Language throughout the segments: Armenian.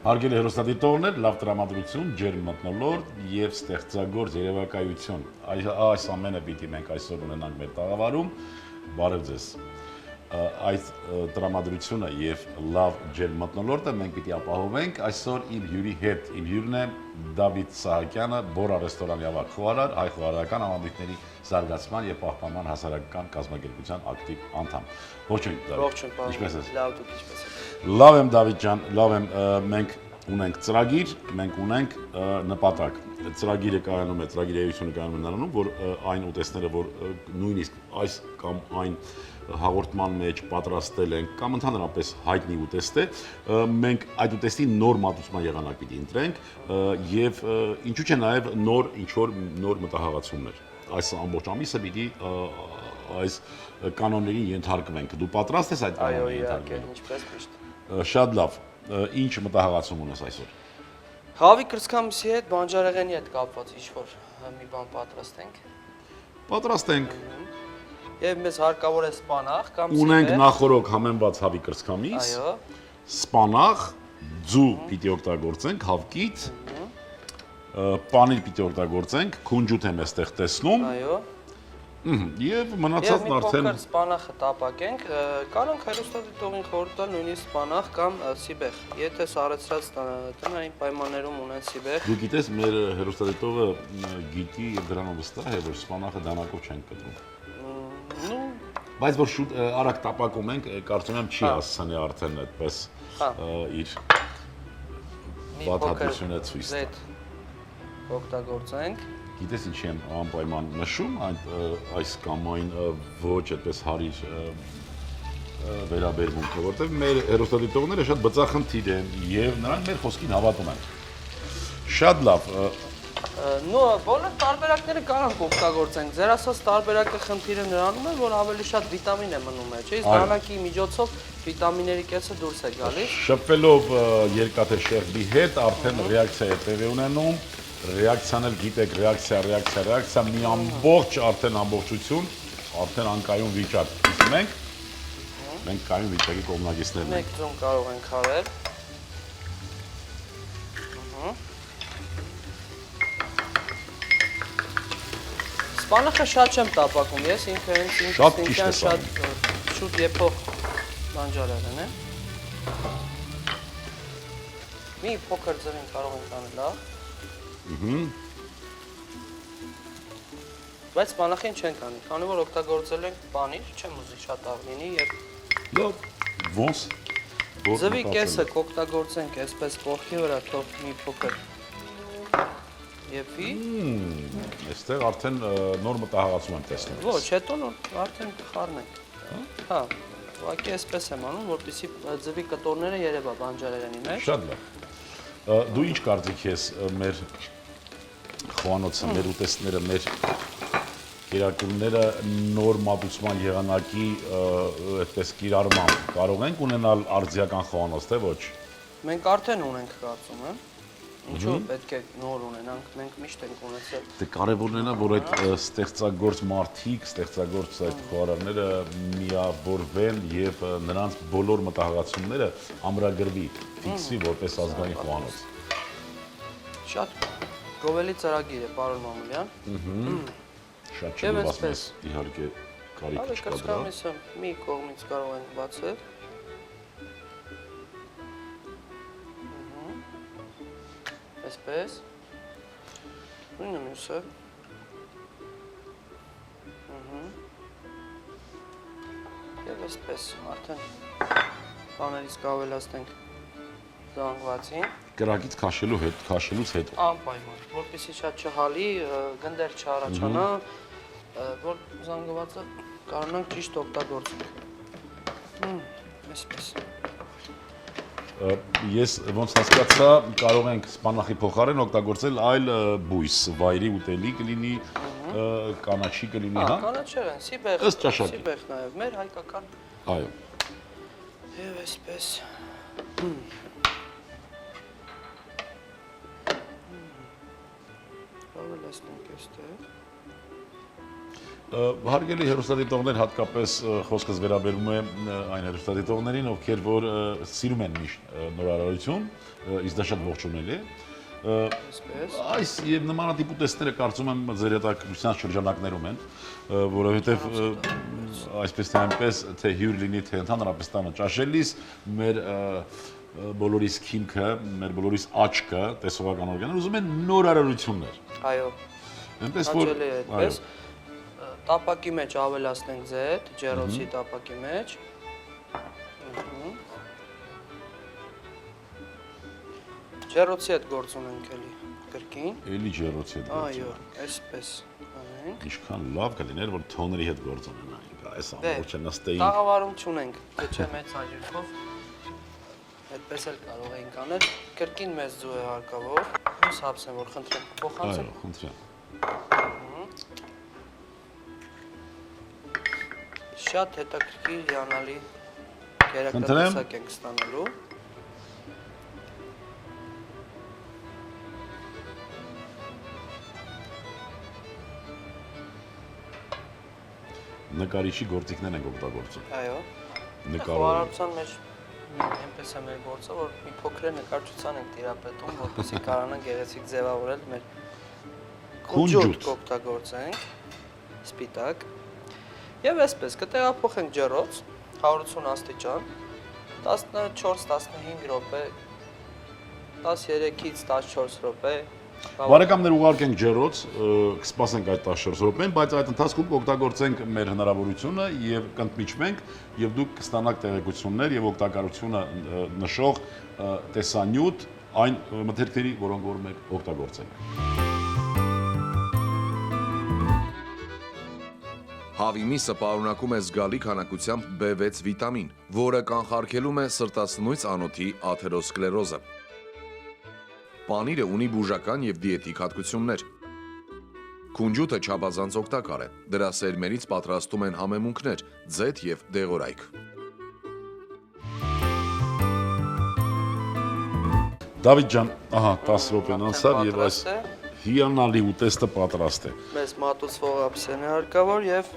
Հարգելի հեռուստադիտողներ, լավ տրամադրություն, ջերմ մթնոլորտ եւ ստեղծագործ երևակայություն։ Այս ամենը պիտի մենք այսօր ունենանք մեր տաղավարում։ Բարև ձեզ։ Այս տրամադրությունը եւ լավ ջերմ մթնոլորտը մենք պիտի ապահովենք այսօր իմ հյուրի հետ։ Իմ հյուրն է Դավիթ Սահակյանը, Բորա ռեստորանի ավագ խոհարար, հայ խոհարարական համանդիրների զարգացման եւ պահպանման հասարակական կազմակերպության ակտիվ անդամ։ Ողջույն, Դավիթ։ Ինչպե՞ս ես։ Լավ, դուք ինչպե՞ս եք։ Լավ եմ, Դավիթ ջան, լավ եմ։ Մենք ունենք ծրագիր, մենք ունենք նպատակ։ Ծրագիրը կայանում է, ծրագիրայությունը կայանում է նրանում, որ այն ուտեստները, որ նույնիսկ այս կամ այն հաղորդման մեջ պատրաստել ենք կամ ընդհանրապես հայտնի ուտեստ է, մենք այդ ուտեստի նոր մատուցման եղանակ պիտի ընտրենք եւ ինչու՞ չէ նաեւ նոր ինչ-որ նոր մտահղացումներ։ Այս ամբողջ ամիսը պիտի այս կանոններին ենթարկվենք։ Դու պատրաստ ես այդ կանոններին ենթարկվելու։ Ինչպես միշտ։ Շատ լավ։ Ինչ մտահղացում ունես այսօր։ Հավի կրծքամիսի հետ, բանջարեղենի հետ կապված ինչ-որ մի բան պատրաստենք։ Պատրաստենք։ Եվ մեզ հարկավոր է սպանախ կամ ունենք նախորոք համեմված հավի կրծքամիս։ Այո։ Սպանախ, ձու պիտի օգտագործենք, հավկից։ Պանիր պիտի օգտագործենք, քունջութ եմ այստեղ տեսնում։ Այո։ Եվ մնացածն արդեն փոքր սպանախը տապակենք, կարող հեռուստադիտողին խորհուրդ տալ նույնիսկ սպանախ կամ սիբեղ։ Եթե սառեցրած տնային պայմաններում ունեն սիբեղ։ Դու գիտես, մեր հեռուստադիտողը գիտի եւ դրանով վստահ է, որ սպանախը դանակով չենք կտրում։ Բայց որ շուտ արագ տապակում ենք, կարծում եմ չի հասցանի արդեն այդպես իր պատահությունը ցույց տալ։ Օգտագործենք։ Գիտես ինչի եմ անպայման նշում այս կամ այն ոչ այդպես հարիր վերաբերմունքը, որտեղ մեր հեռուստադիտողները շատ բծախնդիր են եւ նրանք մեր խոսքին հավատում են։ Շատ լավ։ Բոլոր տարբերակները կարող օգտագործենք։ Ձեր ասած տարբերակը խնդիրը նրանում է, որ ավելի շատ վիտամին է մնում է, չէ՞։ Իսկ դանակի միջոցով վիտամինների կեսը դուրս է գալիս։ Շփվելով երկաթե շեղբի հետ արդեն ռեակցիա է տեղի ունենում։ Ռեակցիան էլ գիտեք, ռեակցիա, մի ամբողջ արդեն ամբողջություն, արդեն անկայուն վիճակ։ Իսկ մենք կայուն վիճակի կողմնակիցներն ենք։ Մեկ ձուն կարող ենք արել։ Սպանախը շատ չեմ տապակում, ես ինքը ինքնին շատ շուտ եփող բանջարեղեն է։ Մի փոքր ձրին կարող ենք անել, լավ։ Բայց սպանախին չենք անի, քանի որ օգտագործել ենք պանիր, չեմ ուզի շատ ավ լինի եւ լավ, ոնց ձվի կեսը կօգտագործենք այսպես կողքի վրա, թող մի փոքր եփի։ Այստեղ արդեն նոր մտահղացում եմ տեսնում։ Ոչ, հետո արդեն խառնենք։ Հա, ուղղակի այսպես եմ անում, որպեսզի ձվի կտորները երևա բանջարեղենի մեջ։ Շատ լավ։ Դու ինչ կարծիք ես մեր խոհանոցը, մեր ուտեստները, մեր կերակուրները նոր մատուցման եղանակի այդպես կիրառմամբ կարող ենք ունենալ արձիական խոհանոց, թե ոչ։ Մենք արդեն ունենք, կարծում եմ։ Ինչու պետք է նոր ունենանք, մենք միշտ ենք ունեցել։ Դե կարևորն է, որ այդ ստեղծագործ մարդիկ, ստեղծագործ այդ խոհարարները միավորվեն եւ նրանց բոլոր մտահղացումները ամրագրվի, ֆիքսվի որպես ազգային խոհանոց։ Շատ գովելի ծրագիր է, պարոն Մամուլյան։ Շատ չնվազնես, իհարկե, կարիք չկա դրա։ Կրծքամիսը մի կողմից կարող ենք բացել։ Այսպես։ Նույնը մյուսը։ Եվ այսպես, արդեն բաներից կավելացնենք զանգվածին։ Կրակից քաշելուց հետո։ Անպայման, որպեսզի շատ չհալի, գնդեր չառաջանա, որ զանգվածը կարողանանք ճիշտ օգտագործել։ Այսպես։ Ես ոնց հասկացա, կարող ենք սպանախի փոխարեն օգտագործել այլ բույս, վայրի ուտելի կլինի, կանաչի կլինի, հա։ Կանաչեղեն, սիբեղ, ըստ ճաշակի։ Սիբեղ նաև, մեր հայկական։ Այո։ Եվ այսպես։ Հարգելի հեռուստադիտողներ, հատկապես խոսքս վերաբերում է այն հեռուստադիտողներին, ովքեր որ սիրում են միշտ նորարարություն, իսկ դա շատ ողջունելի է։ Այս եւ նմանատիպ ուտեստները կարծում եմ ձեր հետաքրքրության շրջանակներում են, որովհետեւ այսպես թե այնպես թե հյուր լինի, թե ընդհանրապես տանը ճաշելիս մեր բոլորիս քիմքը, մեր բոլորիս աչքը, տեսողական օրգանները ուզում են նորարարություններ։ Այո։ Այնպես որ այդպես տապակի մեջ ավելացնենք ձեթ, ջեռոցի տապակի մեջ։ Ջեռոցի հետ գործ ունենք էլի կրկին։ Էլի ջեռոցի հետ գործ։ Այո, այսպես անենք։ Ինչքան լավ կլիներ, որ թոների հետ գործ ունենայինք, այս ամբողջը նստեին։ Տաղավարում չունենք, թե մեծ հաջորդով։ Այդպես էլ կարող էինք անել։ Կրկին մեծ ձու է հարկավոր։ Ես հապսեմ, որ խնդրեմ փոխանցեմ։ Այո, խնդրեմ։ Շատ հետաքրքիր հիանալի գերակատեսակ ենք ստանալու։ Նկարիչի գործիքներն ենք օգտագործում։ Այո։ Խոհարարության մեջ այնպես է մեր գործը, որ մի փոքր նկարչության ենք տիրապետում, որպեսզի կարողանանք գեղեցիկ ձևավորել մեր քունջուտ օգտագործենք, սպիտակ։ Եվ այսպես կտեղափոխենք ջեռոց 180 աստիճան 14-15 րոպե 13-ից 14 րոպե Բարեկամներ ուղարկենք ջեռոց, կսպասենք այդ 14 րոպեն, բայց այդ ընթացքում կօգտագործենք մեր հնարավորությունը եւ կընդմիջվենք եւ դուք կստանաք տեղեկություններ եւ օգտակարությունը նշող տեսանյութ այն մթերքների, որոնք որ մենք օգտագործենք։ Հավի միսը պարունակում է զգալի քանակությամբ B6 վիտամին, որը կանխարգելում է սրտացնույց անոթի աթերոսկլերոզը։ Պանիրը ունի բուժական եւ դիետիկ հատկություններ։ Քունջուտը չափազանց օգտակար է։ Դրա սերմերից պատրաստում են համեմունքներ, ձեթ եւ դեղորայք։ Դավիթ ջան, ահա 10 րոպեն անցավ եւ այս հիանալի ուտեստը պատրաստ է։ Մեզ մատուցվող ափսեն է հարկավոր եւ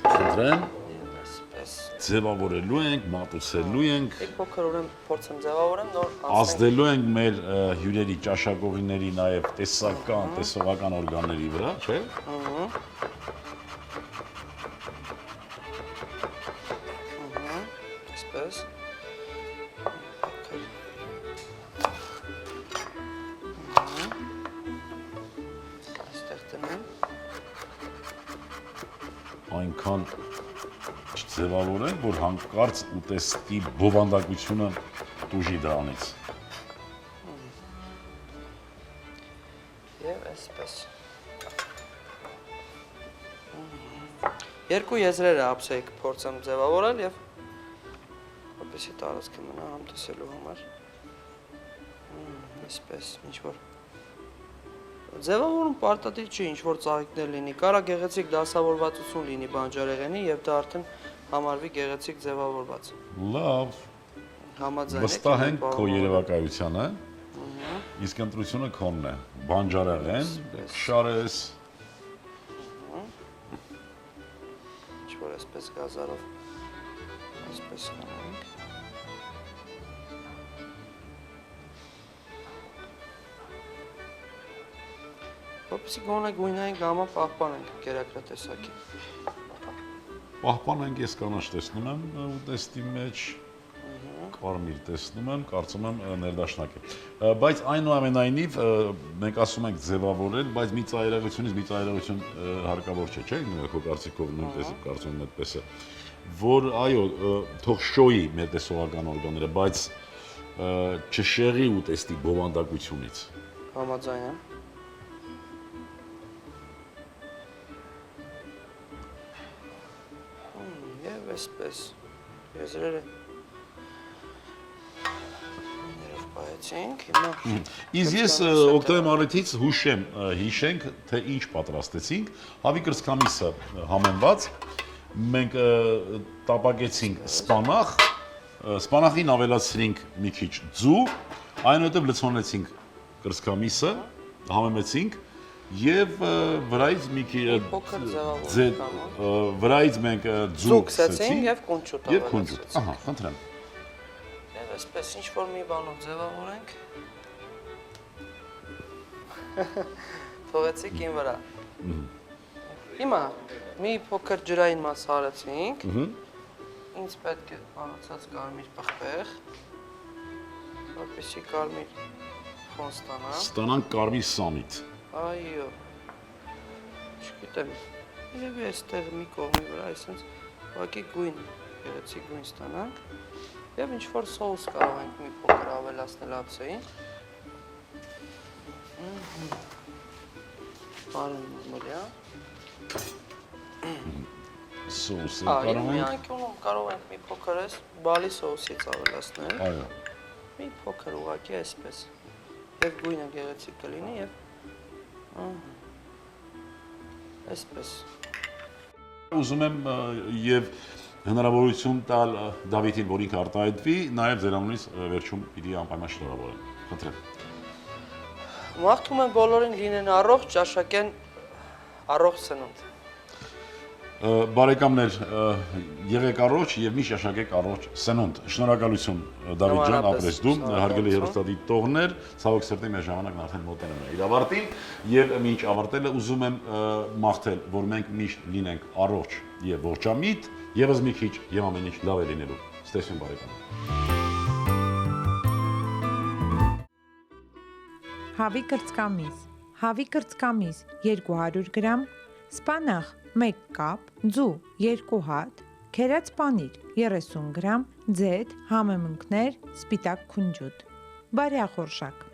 Խնդրեմ, այսպես ձևավորելու ենք, մատուցելու ենք, Եկ փոքր ուրեմն փորձեմ ձևավորեմ, նոր ազդելու ենք մեր հյուրերի, ճաշակողիների, նաեւ տեսական, տեսողական օրգանների վրա, չէ՞։ Այսպես Այստեղ տնեմ Այնքան ձևավորենք, որ հանկարծ ուտեստի բովանդակությունը տուժի դրանից։ Եվ այսպես Երկու եզրերը ափսեի կփորձեմ ձևավորել եւ որպեսզի տարածքը մնա համտեսելու համար Այսպես, ինչ-որ Ձևավորում պարտադիր չի, ինչ-որ ծաղիկներ լինի, կարա գեղեցիկ դասավորվածություն լինի բանջարեղենի եւ դա արդեն համարվի գեղեցիկ ձևավորված։ Լավ, Համաձայն եք։ վստահ ենք քո երևակայությանը, իսկ ընտրությունը քոնն է, բանջարեղեն, շարես, Ինչ-որ այսպես գազարով, այսպես կանենք։ Որպեսզի գոնե գույնային գամը պահպանենք կերակրատեսակի։ պահպանենք, ես կանաչ տեսնում եմ ուտեստի մեջ, կարմիր տեսնում եմ, կարծում եմ ներդաշնակ է։ Բայց այնուամենայնիվ մենք ասում ենք ձևավորել, բայց մի ծայրահեղությունից մի ծայրահեղություն հարկավոր չէ, չէ՞, քո կարծիքով նույնպես կարծում եմ այդպես է, որ այո, թող շոյի մեր տեսողական օրգանները, բայց չշեղի ուտեստի բովանդակությունից։ Համաձայն եմ։ Եվ այսպես եզրերը ներով պահեցինք, հիմա Իսկ ես օգտվեմ առիթից հիշենք, թե ինչ պատրաստեցինք, հավի կրծքամիսը համենված, մենք տապակեցինք սպանախ, սպանախին ավելացրինք մի քիչ ձու, այնուհետև լցոնեցինք կրծքամիսը, համեմեցինք Եվ վրայից մի քիչ փոքր ձևավորում կա։ վրայից մենք ձուկ Ձուկսեցինք եւ կունջուտ Եվ կունջուտ։ Ահա, խնդրեմ։ Եվ այսպես ինչ որ մի բանով ձևավորենք։ Թողեցիք ին վրա։ Հիմա մի փոքր ջրային մաս արեցինք։ Ինձ պետք է անացած կարմիր պղպեղ, որպեսզի կարմիր ֆոն ստանա։ Ստանանք կարմիր սամիտ։ Այո։ Չգիտեմ։ Երևի այստեղ մի կողմի վրա այսպես ուղղակի գույն, գեղեցիկ գույն ստանանք։ Եվ ինչ որ սոուս կարող ենք մի փոքր ավելացնել ափսեին։ Բարին մոլիա։ Սոուսը Այո, կարող մի ենք։ անկյունում կարող ենք մի փոքր էս բալի սոուսից ավելացնել։ Այո։ Մի փոքր ուղղակի այսպես։ Եվ գույնը գեղեցիկ կլինի եւ այսպես։ Ուզում եմ եւ հնարավորություն տալ Դավիթին, որ ինքը արտահայտվի, նաեւ ձերանունից վերջում պիտի անպայման շնորհավորեմ։ Խնդրեմ։ Մաղթում եմ բոլորին լինեն առողջ, ճաշակեն առողջ սնունդ։ Բարեկամներ, եղեք առողջ եւ միշտ ճաշակեք առողջ սնունդ։ Շնորհակալություն Դավիթ ջան, ապրես դու, հարգելի հեռուստադիտողներ, ցավոք սրտի մեր ժամանակն արդեն մոտենում է իր ավարտին եւ մինչ ավարտելը ուզում եմ մաղթել, որ մենք միշտ լինենք առողջ եւ ողջամիտ, եւս մի քիչ եւ ամեն ինչ լավ է լինելու։ Ստեսություն բարեկամներ։ Հավի կրծքամիս, հավի կրծքամիս 200 գրամ, սպանախ 1 կապ, ձու 2 հատ, քերած պանիր 30 գրամ, ձեթ, համեմունքներ, սպիտակ քունջուտ։ Բարյախորշակ։